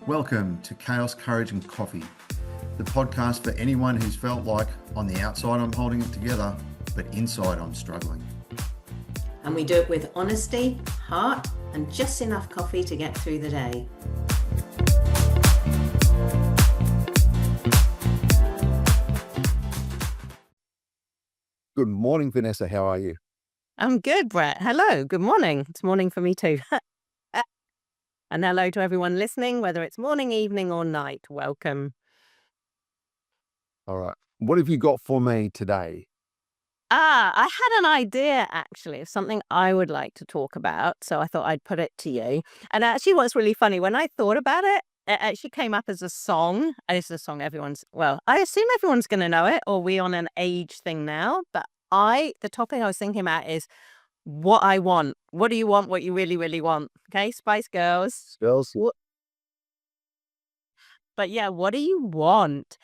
Welcome to Chaos, Courage and Coffee, the podcast for anyone who's felt like on the outside I'm holding it together, but inside I'm struggling. And we do it with honesty, heart, and just enough coffee to get through the day. Good morning, Vanessa. How are you? I'm good, Brett. Hello. Good morning. It's morning for me too. And hello to everyone listening, whether it's morning, evening, or night. Welcome. All right. What have you got for me today? I had an idea actually of something I would like to talk about. So I thought I'd put it to you. And actually, what's really funny, when I thought about it, it actually came up as a song. And it's a song I assume everyone's going to know it, or we on an age thing now. But the topic I was thinking about is what I want. What do you want? What you really, really want? Okay, Spice Girls. Girls? But yeah, what do you want?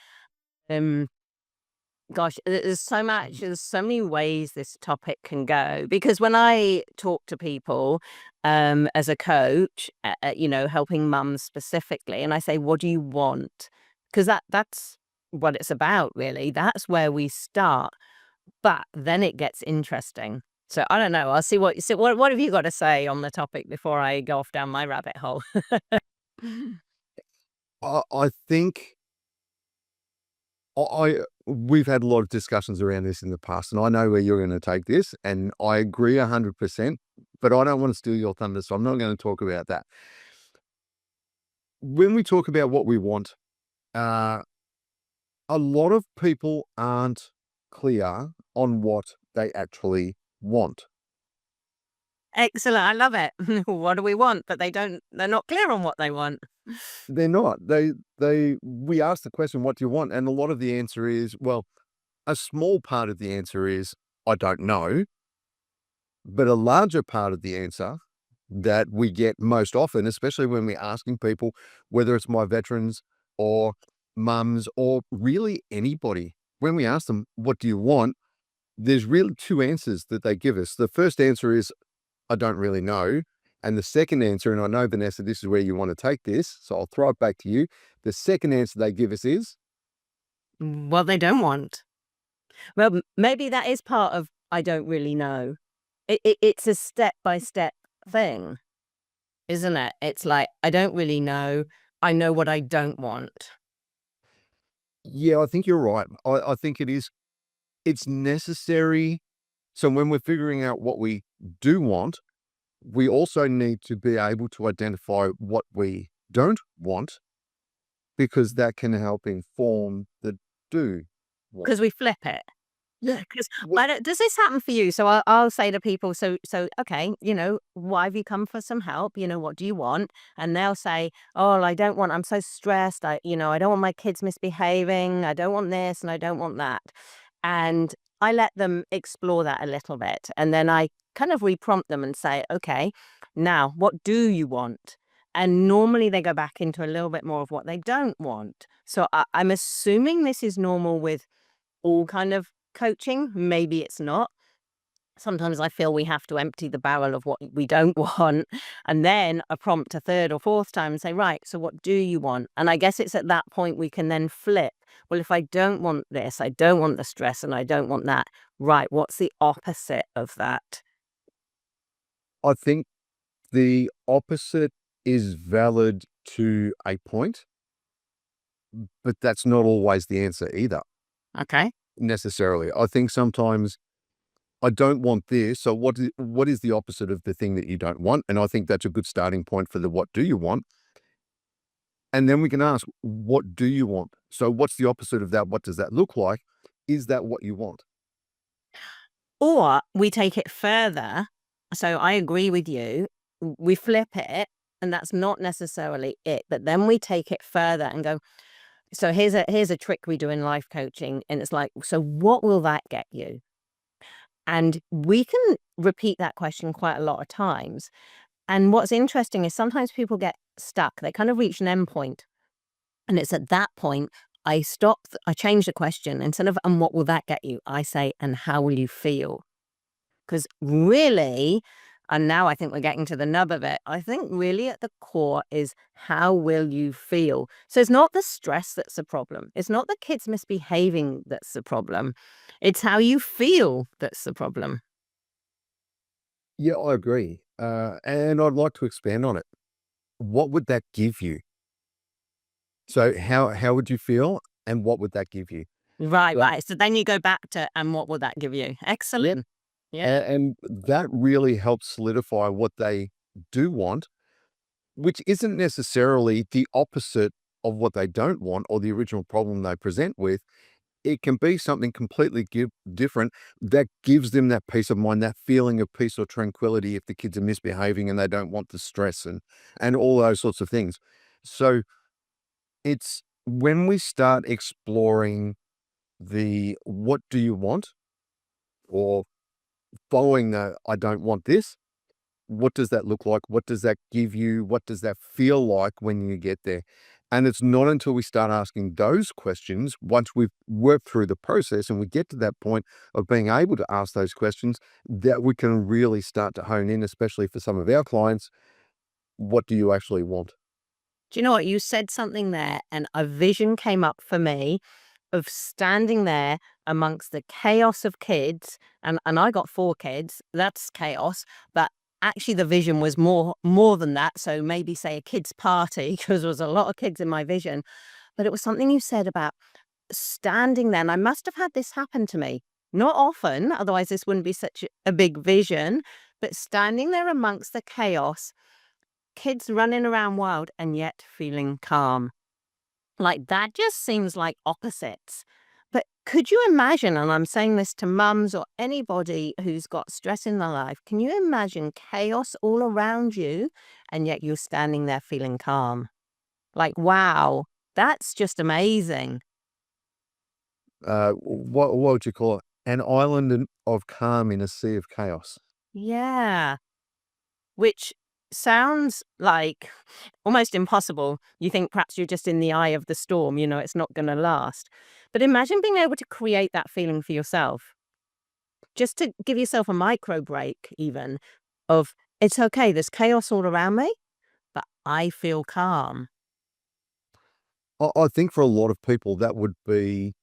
Gosh, there's so many ways this topic can go. Because when I talk to people as a coach, helping mums specifically, and I say, what do you want? Because that's what it's about, really. That's where we start. But then it gets interesting. So I don't know. I'll see what have you got to say on the topic before I go off down my rabbit hole? I think we've had a lot of discussions around this in the past, and I know where you're going to take this, and I agree 100%, but I don't want to steal your thunder, so I'm not going to talk about that. When we talk about what we want, a lot of people aren't clear on what they actually want. Excellent. I love it. What do we want? But they're not clear on what they want. They're not. We ask the question, what do you want? And a lot of the answer is, well, a small part of the answer is, I don't know. But a larger part of the answer that we get most often, especially when we're asking people, whether it's my veterans or mums or really anybody, when we ask them, what do you want? There's really two answers that they give us. The first answer is, I don't really know. And the second answer, and I know, Vanessa, this is where you want to take this, so I'll throw it back to you. The second answer they give us is? What they don't want. Well, maybe that is part of I don't really know. It's a step-by-step thing, isn't it? It's like, I don't really know. I know what I don't want. Yeah, I think you're right. I think it is. It's necessary. So when we're figuring out what we do want, we also need to be able to identify what we don't want, because that can help inform the do want. Because we flip it. Yeah. Because does this happen for you? So I'll say to people, so okay, why have you come for some help? What do you want? And they'll say, oh, I'm so stressed. I don't want my kids misbehaving. I don't want this and I don't want that. And I let them explore that a little bit. And then I kind of re-prompt them and say, okay, now what do you want? And normally they go back into a little bit more of what they don't want. So I'm assuming this is normal with all kind of coaching. Maybe it's not. Sometimes I feel we have to empty the barrel of what we don't want and then a prompt a third or fourth time and say, right, so what do you want? And I guess it's at that point we can then flip. Well, if I don't want this, I don't want the stress and I don't want that. Right, what's the opposite of that? I think the opposite is valid to a point, but that's not always the answer either. Okay. Necessarily. I think sometimes I don't want this. So what is the opposite of the thing that you don't want? And I think that's a good starting point for the what do you want? And then we can ask, what do you want? So what's the opposite of that? What does that look like? Is that what you want? Or we take it further. So I agree with you. We flip it, and that's not necessarily it. But then we take it further and go, so here's a trick we do in life coaching. And it's like, so what will that get you? And we can repeat that question quite a lot of times. And what's interesting is sometimes people get stuck. They kind of reach an end point. And it's at that point, I change the question. Instead of, and what will that get you? I say, and how will you feel? Because really, And now I think we're getting to the nub of it. I think really at the core is how will you feel? So it's not the stress that's the problem. It's not the kids misbehaving that's the problem. It's how you feel that's the problem. Yeah, I agree. And I'd like to expand on it. What would that give you? So how would you feel, and what would that give you? Right, That right. So then you go back to, and what will that give you? Yep. Excellent. Yeah. And that really helps solidify what they do want, which isn't necessarily the opposite of what they don't want or the original problem they present with. It can be something completely different that gives them that peace of mind, that feeling of peace or tranquility if the kids are misbehaving and they don't want the stress and all those sorts of things. So it's when we start exploring the what do you want, or following the I don't want this, what does that look like? What does that give you? What does that feel like when you get there? And it's not until we start asking those questions, once we've worked through the process and we get to that point of being able to ask those questions, that we can really start to hone in, especially for some of our clients. What do you actually want? Do you know what? You said something there, and a vision came up for me of standing there amongst the chaos of kids. And I got 4 kids. That's chaos. But actually the vision was more than that. So maybe say a kids' party, because there was a lot of kids in my vision. But it was something you said about standing there. And I must have had this happen to me. Not often, otherwise this wouldn't be such a big vision. But standing there amongst the chaos, kids running around wild and yet feeling calm. Like that just seems like opposites. But could you imagine, and I'm saying this to mums or anybody who's got stress in their life, can you imagine chaos all around you and yet you're standing there feeling calm? Like, wow, that's just amazing. What would you call it? An island of calm in a sea of chaos. Yeah. Which sounds like almost impossible. You think perhaps you're just in the eye of the storm, it's not going to last. But imagine being able to create that feeling for yourself, just to give yourself a micro break, even of it's okay, there's chaos all around me, but I feel calm. I think for a lot of people that would be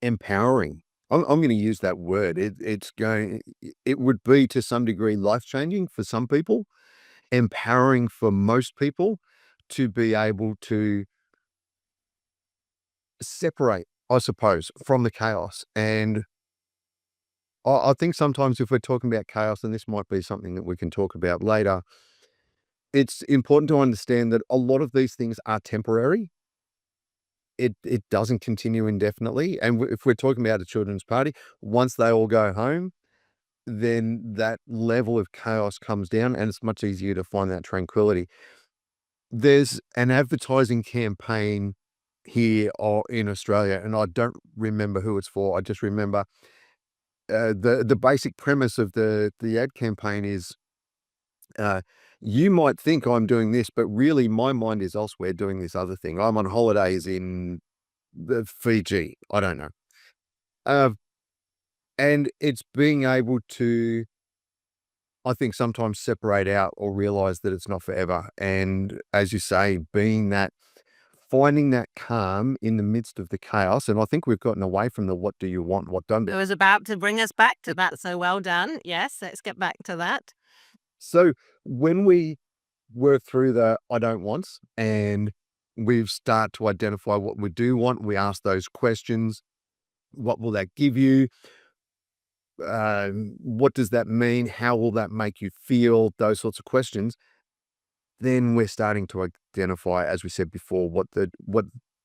empowering. I'm going to use that word. It would be to some degree life changing for some people, empowering for most people to be able to separate, I suppose, from the chaos. And I think sometimes if we're talking about chaos, and this might be something that we can talk about later, it's important to understand that a lot of these things are temporary. It doesn't continue indefinitely. And if we're talking about a children's party, once they all go home, then that level of chaos comes down and it's much easier to find that tranquility. There's an advertising campaign here in Australia, and I don't remember who it's for. I just remember the basic premise of the ad campaign is you might think I'm doing this, but really my mind is elsewhere doing this other thing. I'm on holidays in the Fiji. I don't know. And it's being able to, I think, sometimes separate out or realize that it's not forever. And as you say, finding that calm in the midst of the chaos. And I think we've gotten away from the what do you want, what don't. It was about to bring us back to that. So well done. Yes, let's get back to that. So when we work through the I don't wants and we start to identify what we do want, we ask those questions. What will that give you? What does that mean? How will that make you feel? Those sorts of questions. Then we're starting to identify, as we said before, what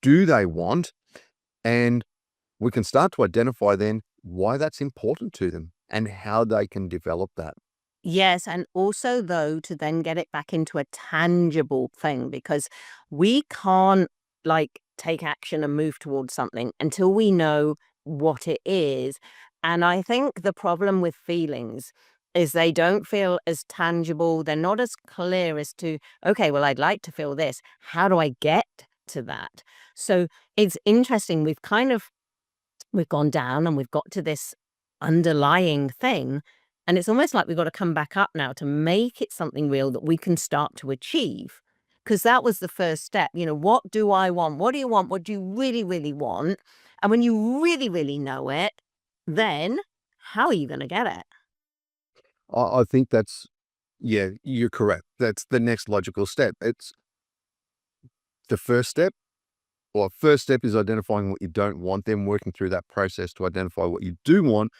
do they want? And we can start to identify then why that's important to them and how they can develop that. Yes, and also though to then get it back into a tangible thing, because we can't take action and move towards something until we know what it is. And I think the problem with feelings is they don't feel as tangible. They're not as clear as to, okay, well, I'd like to feel this. How do I get to that? So it's interesting. We've gone down and we've got to this underlying thing. And it's almost like we've got to come back up now to make it something real that we can start to achieve. Because that was the first step. What do I want? What do you want? What do you really, really want? And when you really, really know it, then how are you going to get it? I think that's, yeah, you're correct. That's the next logical step. It's the first step. Well, first step is identifying what you don't want, then working through that process to identify what you do want,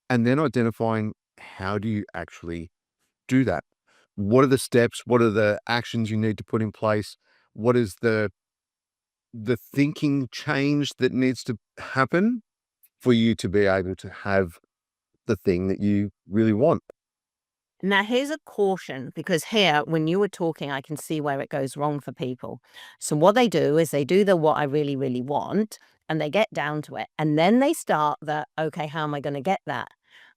and then identifying how do you actually do that? What are the steps? What are the actions you need to put in place? What is the thinking change that needs to happen for you to be able to have the thing that you really want? Now, here's a caution, because here, when you were talking, I can see where it goes wrong for people. So what they do is they do the what I really, really want, and they get down to it. And then they start the, okay, how am I going to get that?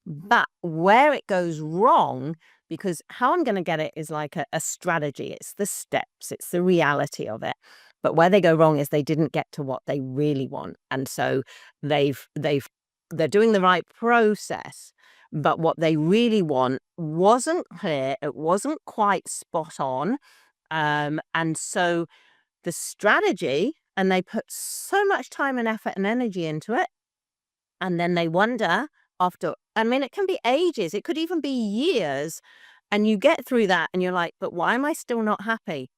But where it goes wrong, because how I'm going to get it is like a strategy. It's the steps. It's the reality of it. But where they go wrong is they didn't get to what they really want. And so they're doing the right process, but what they really want wasn't clear. It wasn't quite spot on. And so the strategy, and they put so much time and effort and energy into it. And then they wonder after, it can be ages. It could even be years. And you get through that and you're like, but why am I still not happy?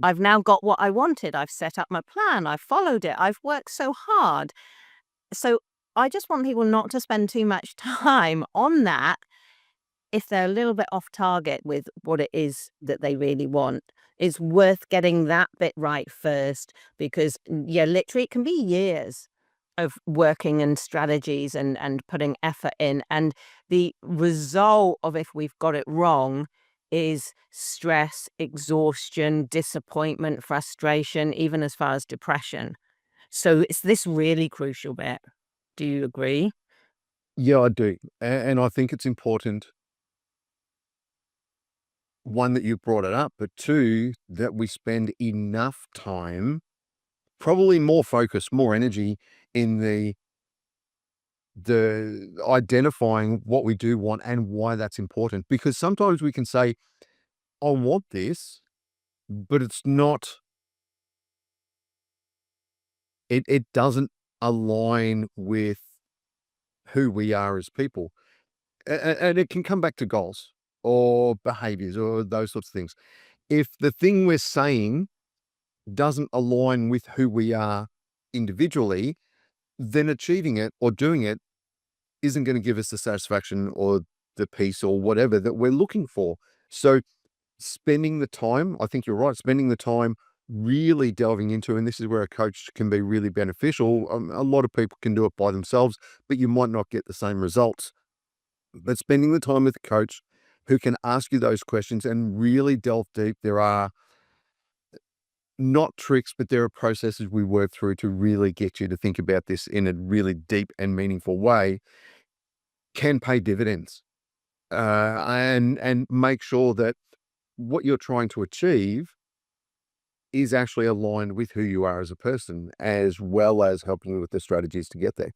I've now got what I wanted. I've set up my plan. I've followed it. I've worked so hard. So I just want people not to spend too much time on that if they're a little bit off target with what it is that they really want. It's worth getting that bit right first, because literally it can be years of working and strategies and putting effort in. And the result of, if we've got it wrong, is stress, exhaustion, disappointment, frustration, even as far as depression. So it's this really crucial bit. Do you agree? Yeah, I do. And I think it's important, one, that you brought it up, but two, that we spend enough time, probably more focus, more energy in the identifying what we do want and why that's important. Because sometimes we can say, I want this, but it's not, it doesn't align with who we are as people. And it can come back to goals or behaviors or those sorts of things. If the thing we're saying doesn't align with who we are individually, then achieving it or doing it isn't going to give us the satisfaction or the peace or whatever that we're looking for. So spending the time, I think you're right, spending the time really delving into, and this is where a coach can be really beneficial. A lot of people can do it by themselves, but you might not get the same results. But spending the time with a coach who can ask you those questions and really delve deep, there are not tricks, but there are processes we work through to really get you to think about this in a really deep and meaningful way, can pay dividends, and make sure that what you're trying to achieve is actually aligned with who you are as a person, as well as helping you with the strategies to get there.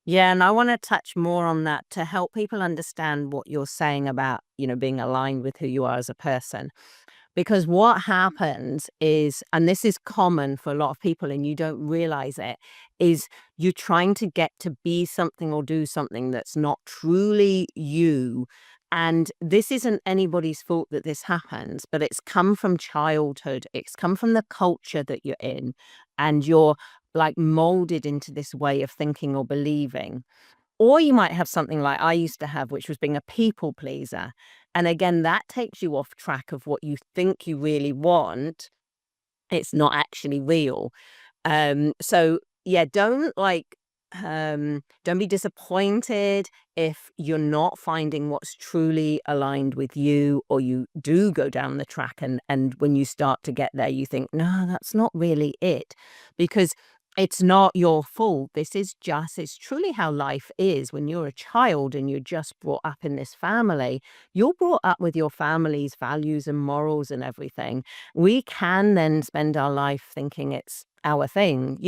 Yeah, and I want to touch more on that to help people understand what you're saying about, being aligned with who you are as a person. Because what happens is, and this is common for a lot of people and you don't realize it, is you're trying to get to be something or do something that's not truly you. And this isn't anybody's fault that this happens, but it's come from childhood. It's come from the culture that you're in, and you're like molded into this way of thinking or believing. Or you might have something like I used to have, which was being a people pleaser. And again, that takes you off track of what you think you really want. It's not actually real. So yeah, don't be disappointed if you're not finding what's truly aligned with you, or you do go down the track and when you start to get there, you think, no, that's not really it, because it's not your fault. It's truly how life is. When you're a child and you're just brought up in this family, you're brought up with your family's values and morals and everything. We can then spend our life thinking it's our thing.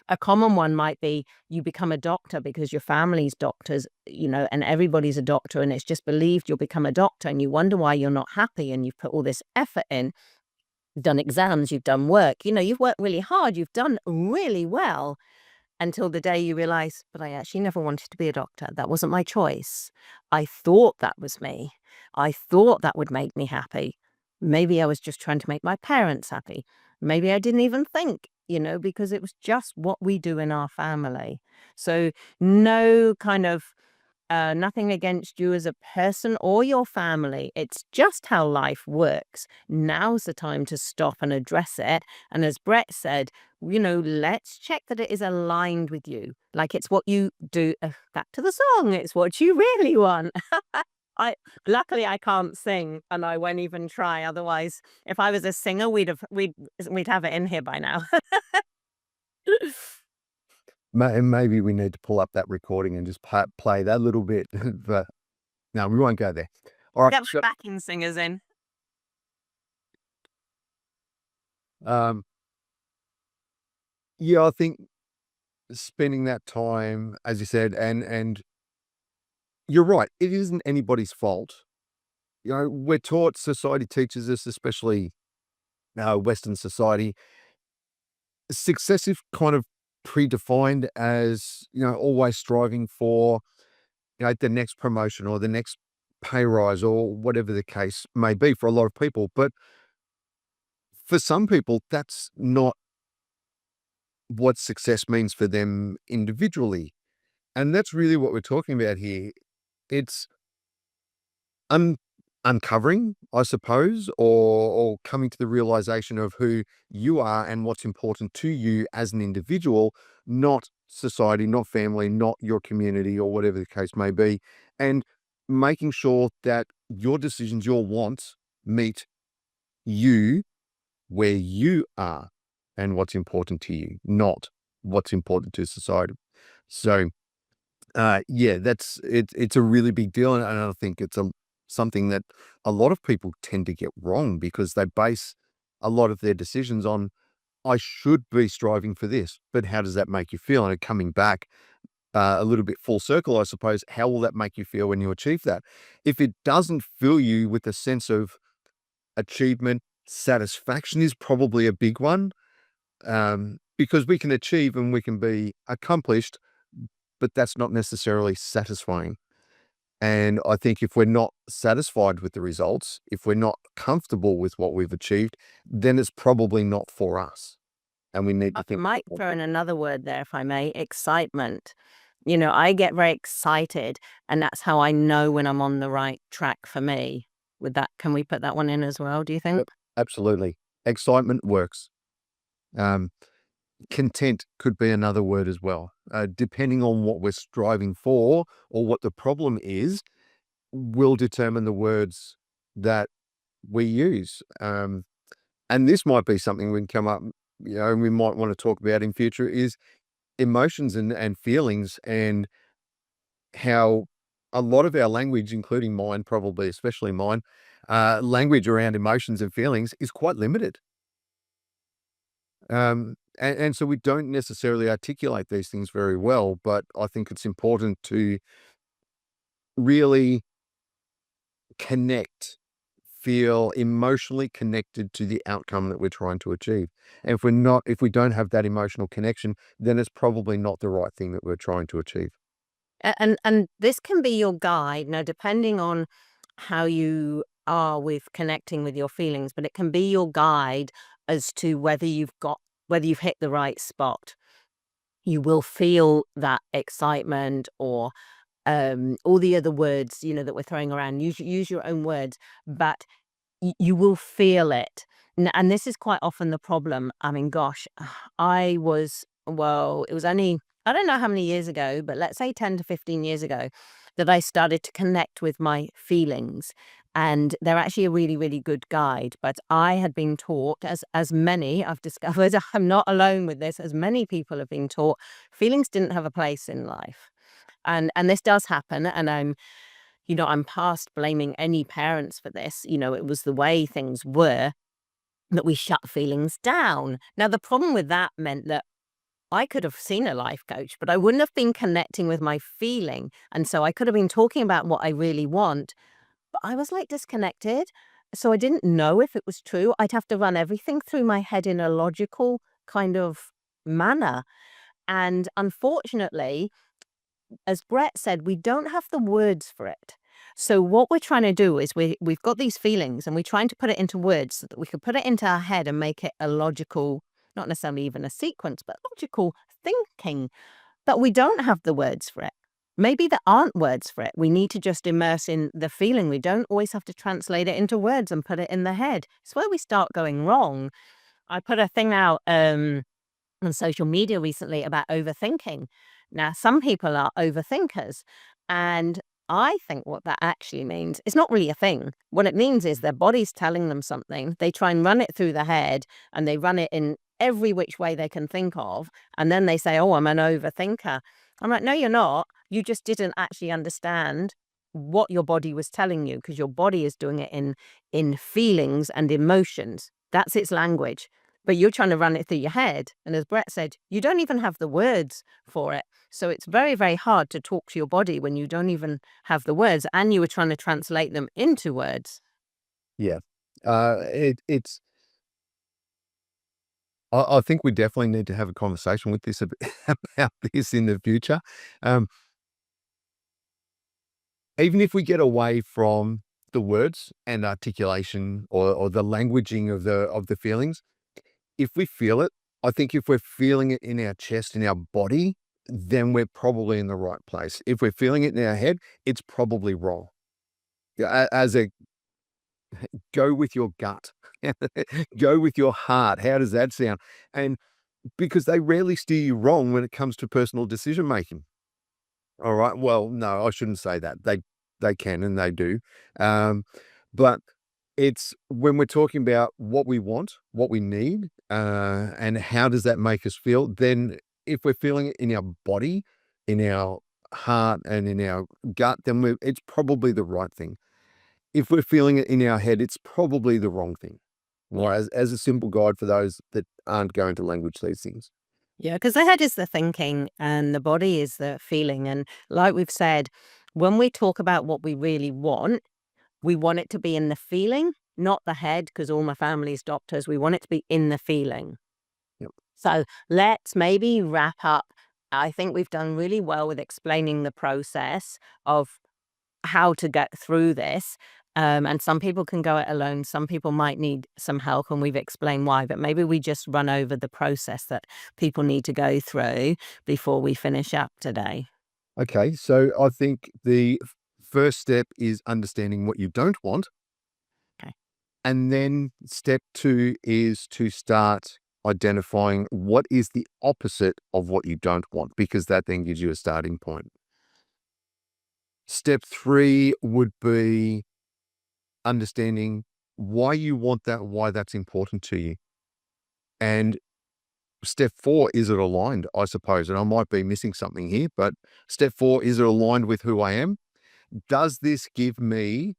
A common one might be you become a doctor because your family's doctors, and everybody's a doctor, and it's just believed you'll become a doctor, and you wonder why you're not happy, and you've put all this effort in, you've done exams, you've done work, you've worked really hard, you've done really well, until the day you realize, but I actually never wanted to be a doctor. That wasn't my choice. I thought that was me. I thought that would make me happy. Maybe I was just trying to make my parents happy. Maybe I didn't even think, because it was just what we do in our family. So no kind of nothing against you as a person or your family. It's just how life works. Now's the time to stop and address it. And as Brett said, let's check that it is aligned with you. Like it's what you do. Back to the song. It's what you really want. Luckily I can't sing, and I won't even try. Otherwise, if I was a singer, we'd have it in here by now. Maybe we need to pull up that recording and just play that little bit. But no, we won't go there. All right. Get my backing singers in. Yeah, I think spending that time, as you said, and you're right, it isn't anybody's fault. We're taught, society teaches us, especially Western society, success is kind of predefined as, always striving for, the next promotion or the next pay rise or whatever the case may be for a lot of people. But for some people, that's not what success means for them individually. And that's really what we're talking about here. It's uncovering, I suppose, or coming to the realization of who you are and what's important to you as an individual, not society, not family, not your community, or whatever the case may be, and making sure that your decisions, your wants meet you where you are and what's important to you, not what's important to society. So yeah, it's a really big deal, and I think it's something that a lot of people tend to get wrong, because they base a lot of their decisions on, I should be striving for this, but how does that make you feel? And coming back a little bit full circle, I suppose, how will that make you feel when you achieve that? If it doesn't fill you with a sense of achievement, satisfaction is probably a big one, because we can achieve and we can be accomplished, but that's not necessarily satisfying. And I think if we're not satisfied with the results, if we're not comfortable with what we've achieved, then it's probably not for us. And we need to I think. might throw in another word there, if I may, excitement. I get very excited, and that's how I know when I'm on the right track for me. With that, can we put that one in as well, do you think? Absolutely. Excitement works. Content could be another word as well. Depending on what we're striving for or what the problem is, will determine the words that we use. And this might be something we can come up, and we might want to talk about in future, is emotions and feelings, and how a lot of our language, including mine, probably especially mine, language around emotions and feelings is quite limited. And so we don't necessarily articulate these things very well, but I think it's important to really feel emotionally connected to the outcome that we're trying to achieve. And if we don't have that emotional connection, then it's probably not the right thing that we're trying to achieve. And this can be your guide, depending on how you are with connecting with your feelings, but it can be your guide as to whether you've hit the right spot. You will feel that excitement, or all the other words, that we're throwing around. Use your own words, but you will feel it. And this is quite often the problem. I mean, gosh, it was only, I don't know how many years ago, but let's say 10 to 15 years ago, that I started to connect with my feelings. And they're actually a really, really good guide. But I had been taught, as many I've discovered, I'm not alone with this, as many people have been taught, feelings didn't have a place in life. And this does happen. And I'm past blaming any parents for this. It was the way things were. that we shut feelings down. Now, the problem with that meant that I could have seen a life coach, but I wouldn't have been connecting with my feeling. And so I could have been talking about what I really want, but I was like disconnected. So I didn't know if it was true. I'd have to run everything through my head in a logical kind of manner. And unfortunately, as Brett said, we don't have the words for it. So what we're trying to do is we've got these feelings and we're trying to put it into words so that we can put it into our head and make it a logical, not necessarily even a sequence, but logical thinking. But we don't have the words for it. Maybe there aren't words for it. We need to just immerse in the feeling. We don't always have to translate it into words and put it in the head. It's where we start going wrong. I put a thing out on social media recently about overthinking. Now, some people are overthinkers, and I think what that actually means, it's not really a thing. What it means is their body's telling them something. They try and run it through the head, and they run it in every which way they can think of. And then they say, oh, I'm an overthinker. I'm like, no, you're not. You just didn't actually understand what your body was telling you, because your body is doing it in feelings and emotions. That's its language. But you're trying to run it through your head. And as Brett said, you don't even have the words for it. So it's very, very hard to talk to your body when you don't even have the words and you were trying to translate them into words. Yeah. It's, I think we definitely need to have a conversation with this about this in the future. Even if we get away from the words and articulation or the languaging of the feelings, if we feel it, I think if we're feeling it in our chest, in our body, then we're probably in the right place. If we're feeling it in our head, it's probably wrong. As a go with your gut, go with your heart. How does that sound? And because they rarely steer you wrong when it comes to personal decision making. All right. Well, no, I shouldn't say that. They can and they do. But it's when we're talking about what we want, what we need, and how does that make us feel, then if we're feeling it in our body, in our heart, and in our gut, then it's probably the right thing. If we're feeling it in our head, it's probably the wrong thing. Well, as a simple guide for those that aren't going to language these things. Yeah, because the head is the thinking and the body is the feeling. And like we've said, when we talk about what we really want, we want it to be in the feeling, not the head, because all my family's doctors. We want it to be in the feeling. Yep. So let's maybe wrap up. I think we've done really well with explaining the process of how to get through this. And some people can go it alone. Some people might need some help, and we've explained why. But maybe we just run over the process that people need to go through before we finish up today. Okay, so I think the first step is understanding what you don't want. Okay. And then step 2 is to start identifying what is the opposite of what you don't want, because that then gives you a starting point. Step 3 would be understanding why you want that, why that's important to you. And step 4, is it aligned, I suppose? And I might be missing something here, but step 4, is it aligned with who I am? Does this give me,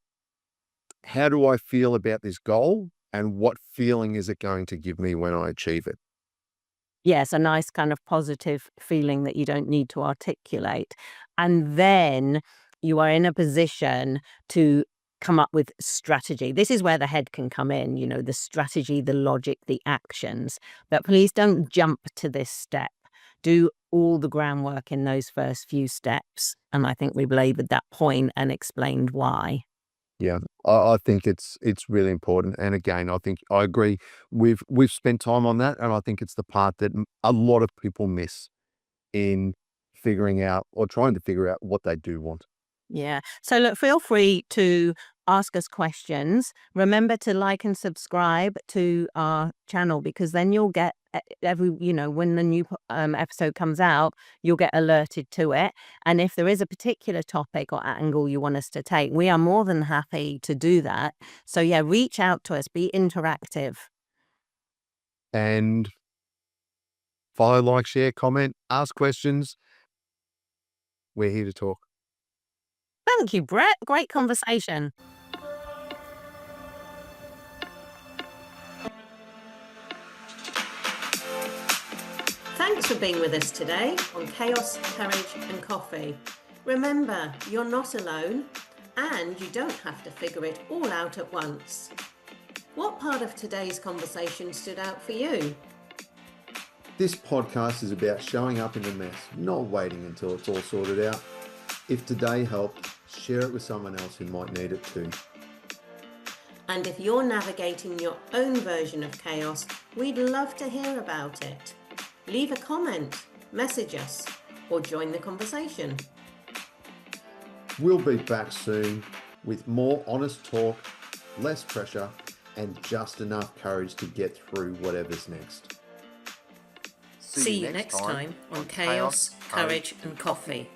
how do I feel about this goal? And what feeling is it going to give me when I achieve it? Yes, a nice kind of positive feeling that you don't need to articulate. And then you are in a position to come up with strategy. This is where the head can come in, the strategy, the logic, the actions. But please don't jump to this step. Do all the groundwork in those first few steps. And I think we've labored that point and explained why. Yeah, I think it's really important. And again, I think I agree. We've spent time on that, and I think it's the part that a lot of people miss in figuring out or trying to figure out what they do want. Yeah. So look, feel free to ask us questions. Remember to like and subscribe to our channel, because then you'll get every, when the new episode comes out, you'll get alerted to it. And if there is a particular topic or angle you want us to take, we are more than happy to do that. So yeah, reach out to us, be interactive. And follow, like, share, comment, ask questions. We're here to talk. Thank you, Brett. Great conversation. Thanks for being with us today on Chaos, Courage and Coffee. Remember, you're not alone and you don't have to figure it all out at once. What part of today's conversation stood out for you? This podcast is about showing up in the mess, not waiting until it's all sorted out. If today helped, share it with someone else who might need it too. And if you're navigating your own version of chaos, we'd love to hear about it. Leave a comment, message us, or join the conversation. We'll be back soon with more honest talk, less pressure, and just enough courage to get through whatever's next. See you next time on Chaos, Courage and Coffee.